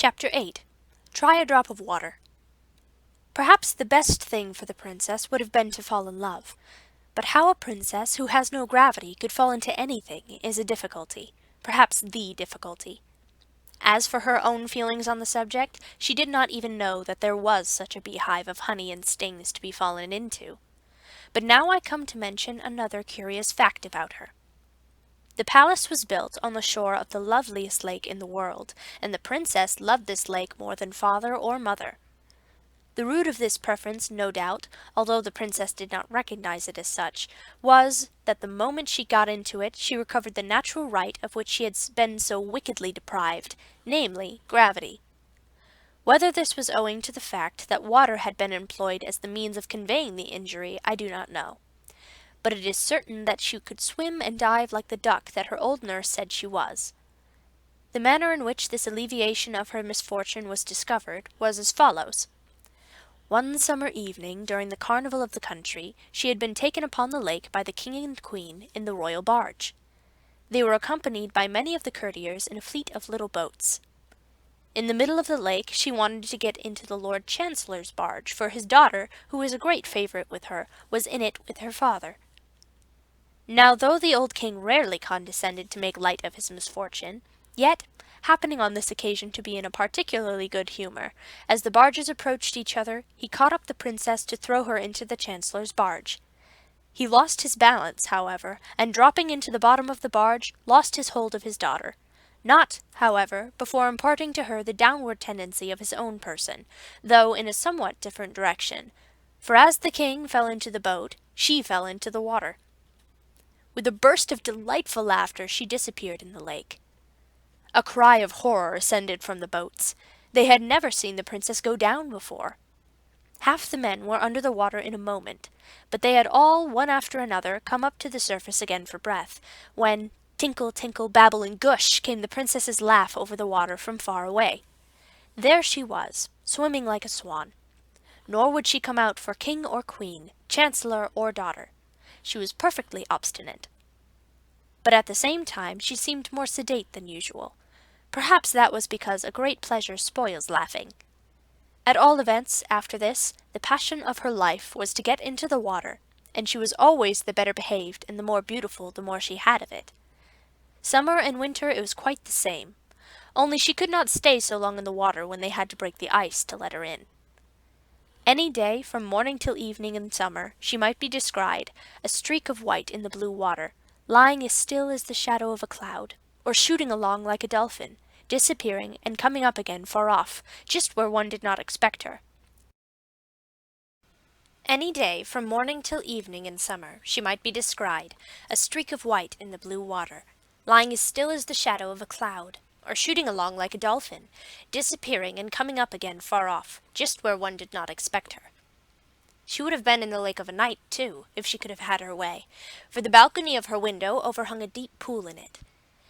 Chapter 8. Try a Drop of Water. Perhaps the best thing for the princess would have been to fall in love, but how a princess who has no gravity could fall into anything is a difficulty, perhaps the difficulty. As for her own feelings on the subject, she did not even know that there was such a beehive of honey and stings to be fallen into. But now I come to mention another curious fact about her. The palace was built on the shore of the loveliest lake in the world, and the princess loved this lake more than father or mother. The root of this preference, no doubt, although the princess did not recognize it as such, was that the moment she got into it she recovered the natural right of which she had been so wickedly deprived, namely, gravity. Whether this was owing to the fact that water had been employed as the means of conveying the injury, I do not know. But it is certain that she could swim and dive like the duck that her old nurse said she was. The manner in which this alleviation of her misfortune was discovered was as follows. One summer evening, during the carnival of the country, she had been taken upon the lake by the king and queen in the royal barge. They were accompanied by many of the courtiers in a fleet of little boats. In the middle of the lake she wanted to get into the Lord Chancellor's barge, for his daughter, who was a great favourite with her, was in it with her father. Now though the old king rarely condescended to make light of his misfortune, yet, happening on this occasion to be in a particularly good humour, as the barges approached each other, he caught up the princess to throw her into the chancellor's barge. He lost his balance, however, and dropping into the bottom of the barge, lost his hold of his daughter. Not, however, before imparting to her the downward tendency of his own person, though in a somewhat different direction, for as the king fell into the boat, she fell into the water. With a burst of delightful laughter she disappeared in the lake. A cry of horror ascended from the boats. They had never seen the princess go down before. Half the men were under the water in a moment, but they had all, one after another, come up to the surface again for breath, when, tinkle, tinkle, babble, and gush, came the princess's laugh over the water from far away. There she was, swimming like a swan. Nor would she come out for king or queen, chancellor or daughter. She was perfectly obstinate. But at the same time she seemed more sedate than usual. Perhaps that was because a great pleasure spoils laughing. At all events, after this, the passion of her life was to get into the water, and she was always the better behaved and the more beautiful the more she had of it. Summer and winter it was quite the same, only she could not stay so long in the water when they had to break the ice to let her in. Any day, from morning till evening in summer, she might be descried, a streak of white in the blue water, lying as still as the shadow of a cloud, or shooting along like a dolphin, disappearing and coming up again far off, just where one did not expect her. Any day, from morning till evening in summer, she might be descried, a streak of white in the blue water, lying as still as the shadow of a cloud, or shooting along like a dolphin, disappearing and coming up again far off, just where one did not expect her. She would have been in the lake of a night, too, if she could have had her way, for the balcony of her window overhung a deep pool in it,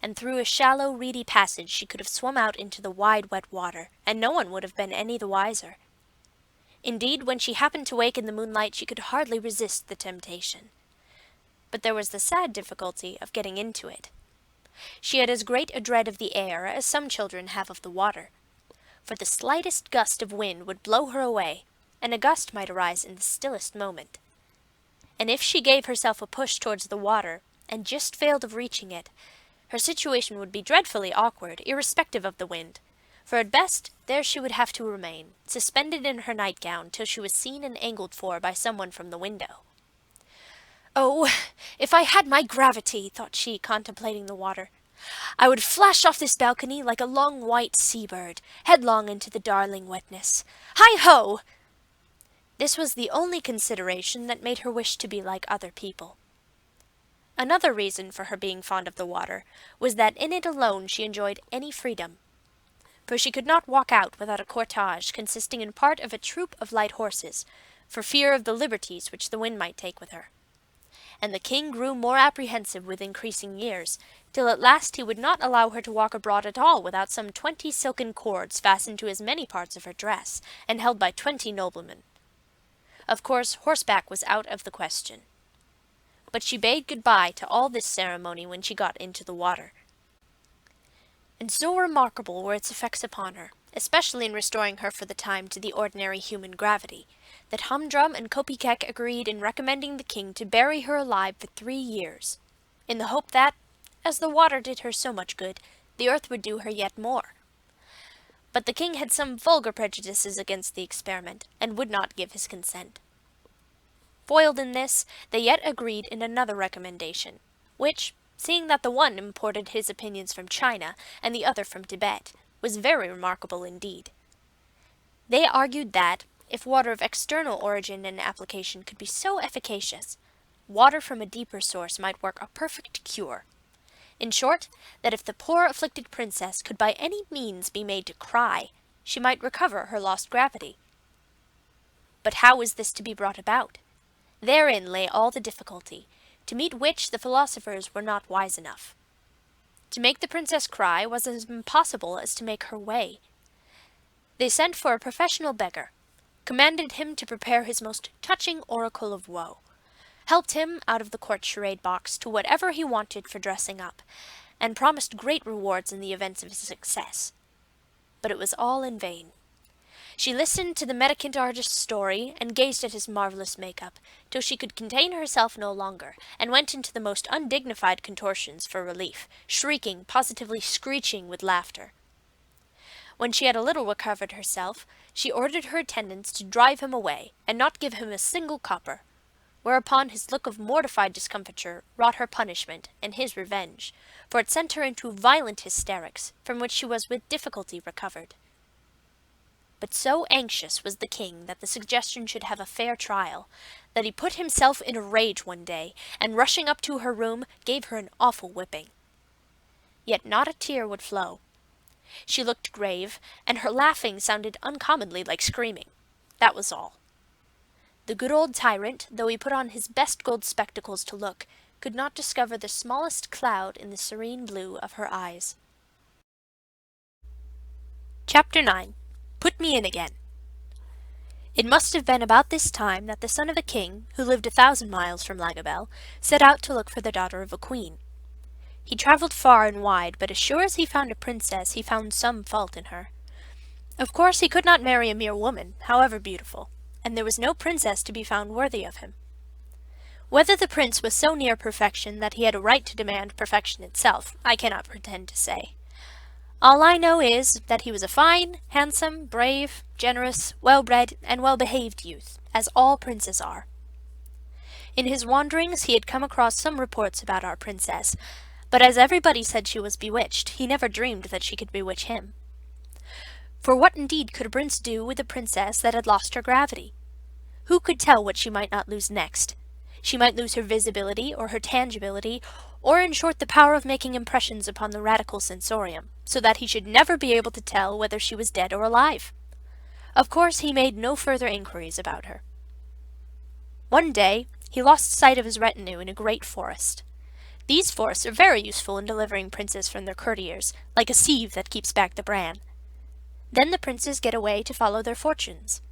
and through a shallow, reedy passage she could have swum out into the wide, wet water, and no one would have been any the wiser. Indeed, when she happened to wake in the moonlight, she could hardly resist the temptation. But there was the sad difficulty of getting into it. She had as great a dread of the air as some children have of the water, for the slightest gust of wind would blow her away, and a gust might arise in the stillest moment. And if she gave herself a push towards the water, and just failed of reaching it, her situation would be dreadfully awkward, irrespective of the wind, for at best there she would have to remain, suspended in her nightgown till she was seen and angled for by someone from the window. "Oh, if I had my gravity," thought she, contemplating the water, "I would flash off this balcony like a long white sea-bird, headlong into the darling wetness. Hi-ho!" This was the only consideration that made her wish to be like other people. Another reason for her being fond of the water was that in it alone she enjoyed any freedom, for she could not walk out without a cortege consisting in part of a troop of light horses, for fear of the liberties which the wind might take with her. And the king grew more apprehensive with increasing years, till at last he would not allow her to walk abroad at all without some 20 silken cords fastened to as many parts of her dress, and held by 20 noblemen. Of course, horseback was out of the question. But she bade good-bye to all this ceremony when she got into the water. And so remarkable were its effects upon her, especially in restoring her for the time to the ordinary human gravity, that Humdrum and Kopekek agreed in recommending the king to bury her alive for 3 years, in the hope that, as the water did her so much good, the earth would do her yet more. But the king had some vulgar prejudices against the experiment, and would not give his consent. Foiled in this, they yet agreed in another recommendation, which, seeing that the one imported his opinions from China, and the other from Tibet, was very remarkable indeed. They argued that, if water of external origin and application could be so efficacious, water from a deeper source might work a perfect cure. In short, that if the poor afflicted princess could by any means be made to cry, she might recover her lost gravity. But how was this to be brought about? Therein lay all the difficulty, to meet which the philosophers were not wise enough. To make the princess cry was as impossible as to make her weigh. They sent for a professional beggar, commanded him to prepare his most touching oracle of woe, helped him out of the court charade box to whatever he wanted for dressing up, and promised great rewards in the event of his success. But it was all in vain. She listened to the mendicant artist's story, and gazed at his marvelous make-up, till she could contain herself no longer, and went into the most undignified contortions for relief, shrieking, positively screeching with laughter. When she had a little recovered herself, she ordered her attendants to drive him away, and not give him a single copper, whereupon his look of mortified discomfiture wrought her punishment and his revenge, for it sent her into violent hysterics, from which she was with difficulty recovered. But so anxious was the king that the suggestion should have a fair trial, that he put himself in a rage one day, and rushing up to her room, gave her an awful whipping. Yet not a tear would flow. She looked grave, and her laughing sounded uncommonly like screaming. That was all. The good old tyrant, though he put on his best gold spectacles to look, could not discover the smallest cloud in the serene blue of her eyes. Chapter 9. Put me in again. It must have been about this time that the son of a king, who lived 1,000 miles from Lagobel, set out to look for the daughter of a queen. He travelled far and wide, but as sure as he found a princess, he found some fault in her. Of course he could not marry a mere woman, however beautiful, and there was no princess to be found worthy of him. Whether the prince was so near perfection that he had a right to demand perfection itself, I cannot pretend to say. All I know is that he was a fine, handsome, brave, generous, well-bred, and well-behaved youth, as all princes are. In his wanderings he had come across some reports about our princess, but as everybody said she was bewitched, he never dreamed that she could bewitch him. For what indeed could a prince do with a princess that had lost her gravity? Who could tell what she might not lose next? She might lose her visibility, or her tangibility, or in short the power of making impressions upon the radical sensorium, so that he should never be able to tell whether she was dead or alive. Of course he made no further inquiries about her. One day he lost sight of his retinue in a great forest. These forests are very useful in delivering princes from their courtiers, like a sieve that keeps back the bran. Then the princes get away to follow their fortunes.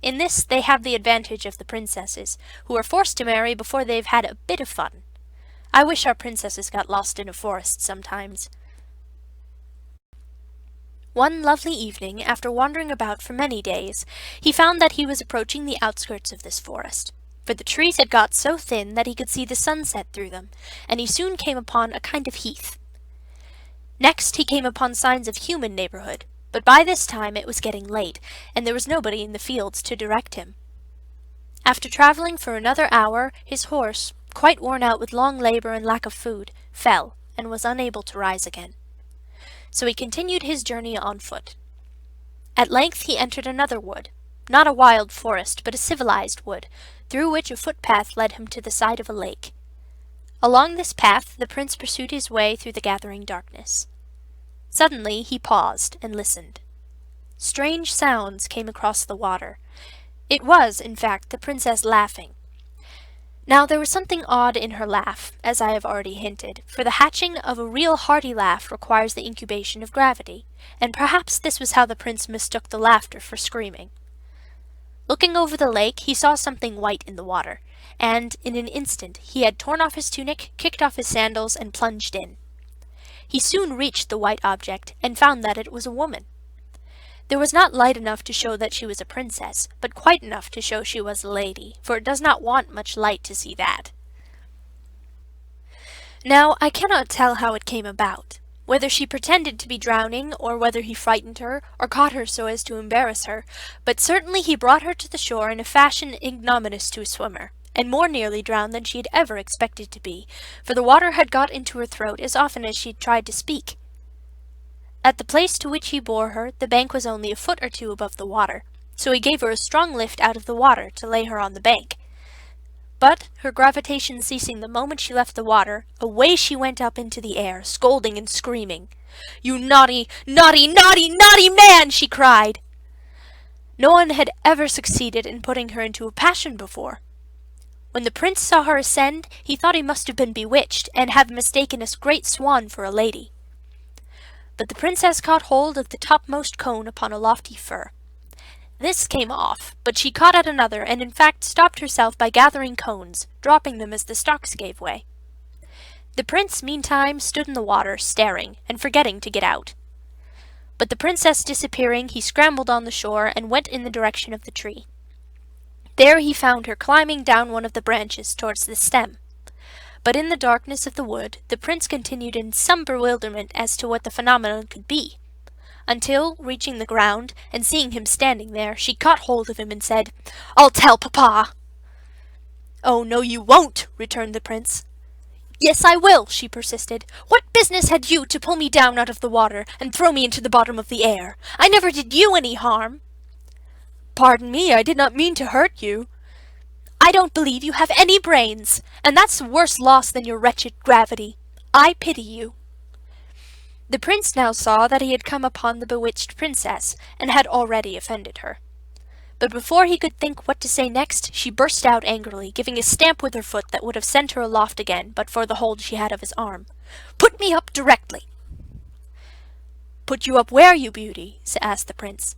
In this they have the advantage of the princesses, who are forced to marry before they've had a bit of fun. I wish our princesses got lost in a forest sometimes. One lovely evening, after wandering about for many days, he found that he was approaching the outskirts of this forest, for the trees had got so thin that he could see the sunset through them, and he soon came upon a kind of heath. Next he came upon signs of human neighborhood, but by this time it was getting late, and there was nobody in the fields to direct him. After travelling for another hour, his horse, quite worn out with long labour and lack of food, fell, and was unable to rise again. So he continued his journey on foot. At length he entered another wood, not a wild forest, but a civilized wood, through which a footpath led him to the side of a lake. Along this path the prince pursued his way through the gathering darkness. Suddenly he paused and listened. Strange sounds came across the water. It was, in fact, the princess laughing. Now there was something odd in her laugh, as I have already hinted, for the hatching of a real hearty laugh requires the incubation of gravity, and perhaps this was how the prince mistook the laughter for screaming. Looking over the lake, he saw something white in the water, and in an instant he had torn off his tunic, kicked off his sandals, and plunged in. He soon reached the white object, and found that it was a woman. There was not light enough to show that she was a princess, but quite enough to show she was a lady, for it does not want much light to see that. Now, I cannot tell how it came about, whether she pretended to be drowning, or whether he frightened her, or caught her so as to embarrass her, but certainly he brought her to the shore in a fashion ignominious to a swimmer, and more nearly drowned than she had ever expected to be, for the water had got into her throat as often as she tried to speak. At the place to which he bore her, the bank was only a foot or two above the water, so he gave her a strong lift out of the water to lay her on the bank. But, her gravitation ceasing the moment she left the water, away she went up into the air, scolding and screaming. "You naughty, naughty, naughty, naughty man!" she cried. No one had ever succeeded in putting her into a passion before. When the prince saw her ascend, he thought he must have been bewitched, and have mistaken a great swan for a lady. But the princess caught hold of the topmost cone upon a lofty fir. This came off, but she caught at another, and in fact stopped herself by gathering cones, dropping them as the stalks gave way. The prince, meantime, stood in the water, staring, and forgetting to get out. But the princess disappearing, he scrambled on the shore, and went in the direction of the tree. There he found her climbing down one of the branches towards the stem. But in the darkness of the wood, the prince continued in some bewilderment as to what the phenomenon could be, until, reaching the ground, and seeing him standing there, she caught hold of him and said, "I'll tell papa." "Oh, no, you won't," returned the prince. "Yes, I will," she persisted. "What business had you to pull me down out of the water, and throw me into the bottom of the air? I never did you any harm." "Pardon me, I did not mean to hurt you." "I don't believe you have any brains, and that's a worse loss than your wretched gravity. I pity you." The prince now saw that he had come upon the bewitched princess, and had already offended her. But before he could think what to say next, she burst out angrily, giving a stamp with her foot that would have sent her aloft again, but for the hold she had of his arm. "Put me up directly." "Put you up where, you beauty?" asked the prince.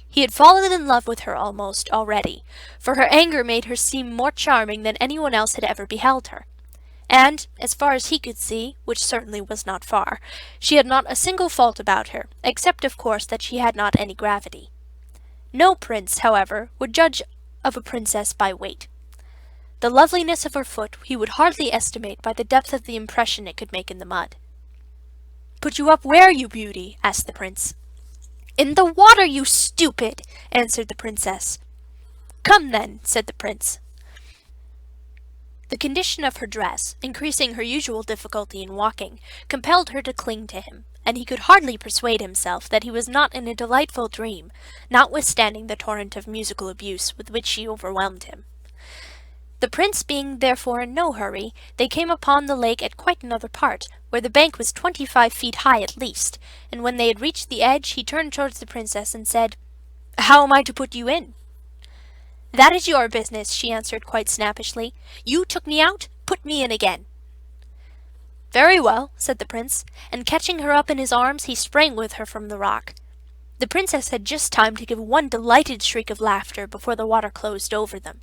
He had fallen in love with her almost already, for her anger made her seem more charming than anyone else had ever beheld her. And, as far as he could see, which certainly was not far, she had not a single fault about her, except of course that she had not any gravity. No prince, however, would judge of a princess by weight. The loveliness of her foot he would hardly estimate by the depth of the impression it could make in the mud. "Put you up where, you beauty?" asked the prince. "In the water, you stupid!" answered the princess. "Come then," said the prince. The condition of her dress, increasing her usual difficulty in walking, compelled her to cling to him, and he could hardly persuade himself that he was not in a delightful dream, notwithstanding the torrent of musical abuse with which she overwhelmed him. The prince being therefore in no hurry, they came upon the lake at quite another part, where the bank was 25 feet high at least, and when they had reached the edge, he turned towards the princess and said, "How am I to put you in?" "That is your business," she answered quite snappishly. "You took me out, put me in again." "Very well," said the prince, and catching her up in his arms, he sprang with her from the rock. The princess had just time to give one delighted shriek of laughter before the water closed over them.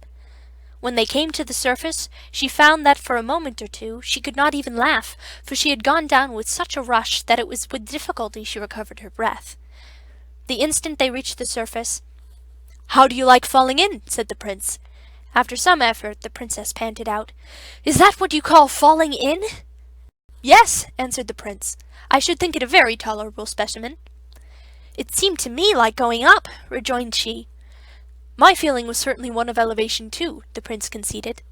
When they came to the surface, she found that for a moment or two she could not even laugh, for she had gone down with such a rush that it was with difficulty she recovered her breath. The instant they reached the surface, "How do you like falling in?" said the prince. After some effort, the princess panted out, "Is that what you call falling in?" "Yes," answered the prince. "I should think it a very tolerable specimen." "It seemed to me like going up," rejoined she. "My feeling was certainly one of elevation too," the prince conceded.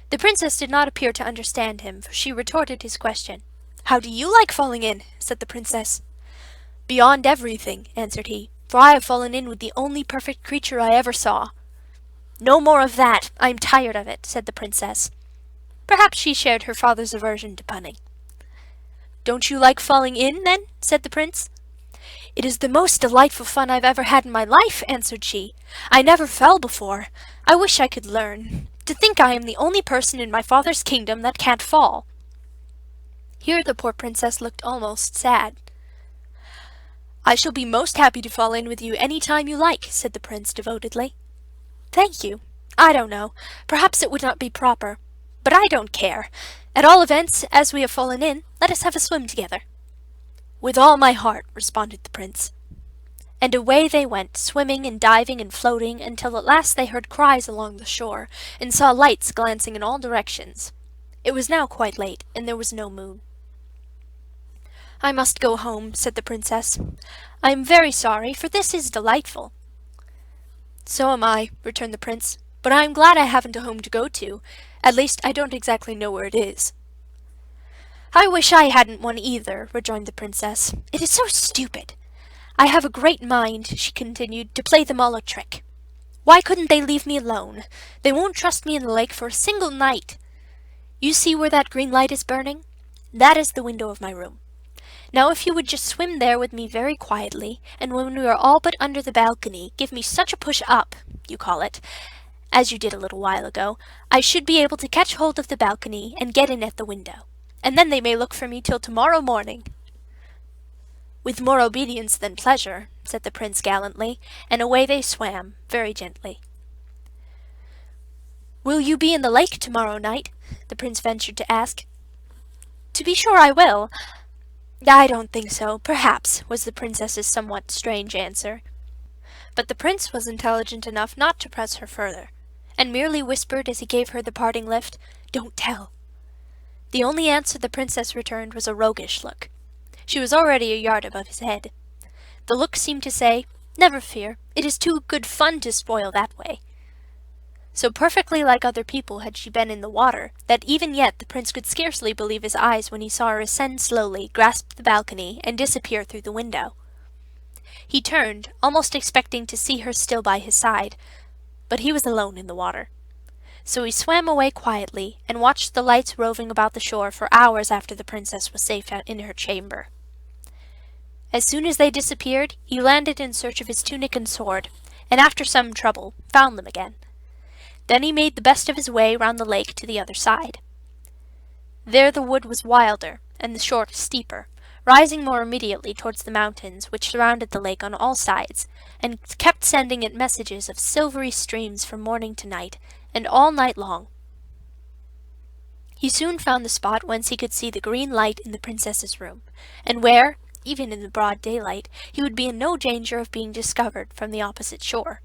The princess did not appear to understand him, for she retorted his question. "How do you like falling in?" said the princess. "Beyond everything," answered he, "for I have fallen in with the only perfect creature I ever saw." "No more of that. I am tired of it," said the princess. Perhaps she shared her father's aversion to punning. "Don't you like falling in, then?" said the prince. "It is the most delightful fun I've ever had in my life," answered she. "I never fell before. I wish I could learn. To think I am the only person in my father's kingdom that can't fall." Here the poor princess looked almost sad. "I shall be most happy to fall in with you any time you like," said the prince devotedly. "Thank you. I don't know. Perhaps it would not be proper. But I don't care. At all events, as we have fallen in, let us have a swim together." "With all my heart," responded the prince. And away they went, swimming and diving and floating, until at last they heard cries along the shore, and saw lights glancing in all directions. It was now quite late, and there was no moon. "I must go home," said the princess. "I am very sorry, for this is delightful." "So am I," returned the prince, "but I am glad I haven't a home to go to. At least, I don't exactly know where it is." "I wish I hadn't one either," rejoined the princess. "It is so stupid. I have a great mind," she continued, "to play them all a trick. Why couldn't they leave me alone? They won't trust me in the lake for a single night. You see where that green light is burning? That is the window of my room. Now if you would just swim there with me very quietly, and when we are all but under the balcony, give me such a push up, you call it, as you did a little while ago, I should be able to catch hold of the balcony and get in at the window, and then they may look for me till tomorrow morning." "With more obedience than pleasure," said the prince gallantly, and away they swam, very gently. "Will you be in the lake tomorrow night?" the prince ventured to ask. "To be sure I will. I don't think so. Perhaps," was the princess's somewhat strange answer. But the prince was intelligent enough not to press her further, and merely whispered as he gave her the parting lift, "Don't tell." The only answer the princess returned was a roguish look. She was already a yard above his head. The look seemed to say, "Never fear, it is too good fun to spoil that way." So perfectly like other people had she been in the water, that even yet the prince could scarcely believe his eyes when he saw her ascend slowly, grasp the balcony, and disappear through the window. He turned, almost expecting to see her still by his side, but he was alone in the water. So he swam away quietly, and watched the lights roving about the shore for hours after the princess was safe in her chamber. As soon as they disappeared, he landed in search of his tunic and sword, and after some trouble, found them again. Then he made the best of his way round the lake to the other side. There the wood was wilder, and the shore steeper, rising more immediately towards the mountains which surrounded the lake on all sides, and kept sending it messages of silvery streams from morning to night, and all night long. He soon found the spot whence he could see the green light in the princess's room, and where, even in the broad daylight, he would be in no danger of being discovered from the opposite shore.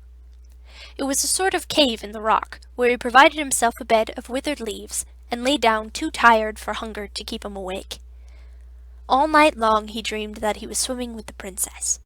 It was a sort of cave in the rock, where he provided himself a bed of withered leaves, and lay down too tired for hunger to keep him awake. All night long he dreamed that he was swimming with the princess.